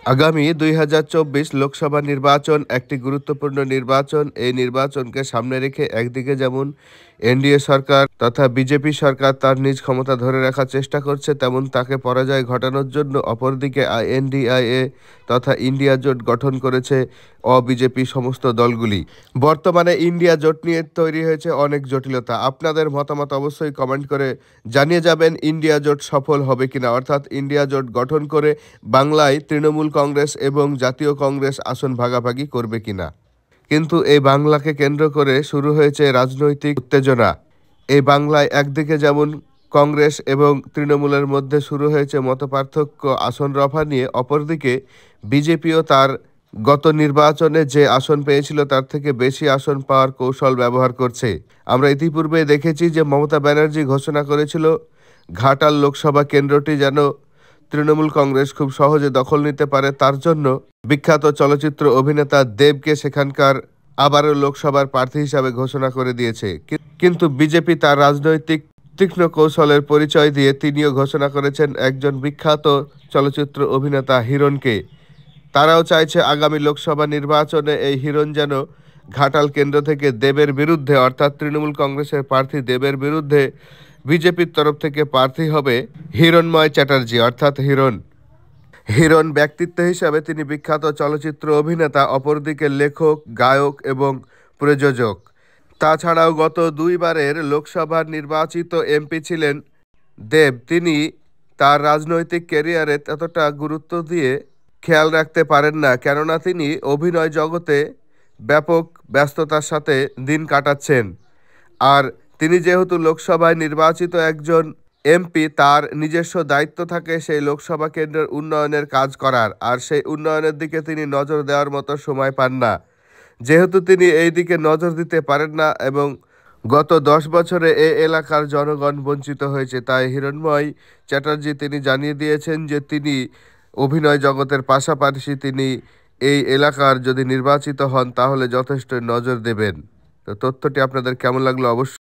আগামী ২০২৪ লোকসভা নির্বাচন একটি গুরুত্বপূর্ণ নির্বাচন। এই নির্বাচনকে সামনে রেখে একদিকে যেমন এনডিএ সরকার তথা বিজেপি সরকার তার নিজ ক্ষমতা ধরে রাখার চেষ্টা করছে, তেমন তাকে পরাজয় ঘটানোর জন্য অপরদিকে এনডিআইএ তথা ইন্ডিয়া জোট গঠন করেছে অবিজেপি সমস্ত দলগুলি। বর্তমানে ইন্ডিয়া জোট নিয়ে তৈরি হয়েছে অনেক জটিলতা। আপনাদের মতামত অবশ্যই কমেন্ট করে জানিয়ে যাবেন ইন্ডিয়া জোট সফল হবে কিনা, অর্থাৎ ইন্ডিয়া জোট গঠন করে বাংলায় তৃণমূল কংগ্রেস এবং জাতীয় কংগ্রেস আসন ভাগাভাগি করবে কিনা। কিন্তু এই বাংলাকে কেন্দ্র করে শুরু হয়েছে রাজনৈতিক উত্তেজনা। এই বাংলায় একদিকে যেমন কংগ্রেস এবং তৃণমূলের মধ্যে শুরু হয়েছে মতপার্থক্য আসন রফা নিয়ে, অপরদিকে বিজেপিও তার গত নির্বাচনে যে আসন পেয়েছিল তার থেকে বেশি আসন পাওয়ার কৌশল ব্যবহার করছে। আমরা ইতিপূর্বে দেখেছি যে মমতা ব্যানার্জি ঘোষণা করেছিল ঘাটাল লোকসভা কেন্দ্রটি যেন তৃণমূল কংগ্রেস খুব সহজে দখল নিতে পারে। তার জন্য বিখ্যাত চলচ্চিত্র অভিনেতা দেবকে সেখানকার আবারও লোকসভার প্রার্থী হিসাবে ঘোষণা করে দিয়েছে। কিন্তু বিজেপি তার রাজনৈতিক তীক্ষ্ণ কৌশলের পরিচয় দিয়ে তিনিও ঘোষণা করেছেন একজন বিখ্যাত চলচ্চিত্র অভিনেতা হিরণকে। তারাও চাইছে আগামী লোকসভা নির্বাচনে এই হিরণ যেন ঘাটাল কেন্দ্র থেকে দেবের বিরুদ্ধে, অর্থাৎ তৃণমূল কংগ্রেসের প্রার্থী দেবের বিরুদ্ধে বিজেপির তরফ থেকে প্রার্থী হবে হিরণময় চ্যাটার্জি, অর্থাৎ হিরণ। হিরণ ব্যক্তিত্ব হিসাবে তিনি বিখ্যাত চলচ্চিত্র অভিনেতা, অপরদিকে লেখক, গায়ক এবং প্রযোজক। তাছাড়াও গত দুইবারের লোকসভার নির্বাচিত এমপি ছিলেন দেব। তিনি তার রাজনৈতিক ক্যারিয়ারে এতটা গুরুত্ব দিয়ে খেয়াল রাখতে পারেন না, কেননা তিনি অভিনয় জগতে ব্যাপক ব্যস্ততার সাথে দিন কাটাচ্ছেন। আর তিনি যেহেতু লোকসভায় নির্বাচিত একজন এমপি, তার নিজস্ব দায়িত্ব থাকে সেই লোকসভা কেন্দ্রের উন্নয়নের কাজ করার, আর সেই উন্নয়নের দিকে তিনি নজর দেওয়ার মতো সময় পান না। যেহেতু তিনি এই দিকে নজর দিতে পারেন না এবং গত 10 বছরে এই এলাকার জনগণ বঞ্চিত হয়েছে, তাই হিরণময় চ্যাটার্জি তিনি জানিয়ে দিয়েছেন যে তিনি অভিনয় জগতের পাশাপাশি তিনি এই এলাকার যদি নির্বাচিত হন তাহলে যথেষ্ট নজর দেবেন। তো তথ্যটি আপনাদের কেমন লাগলো অবশ্যই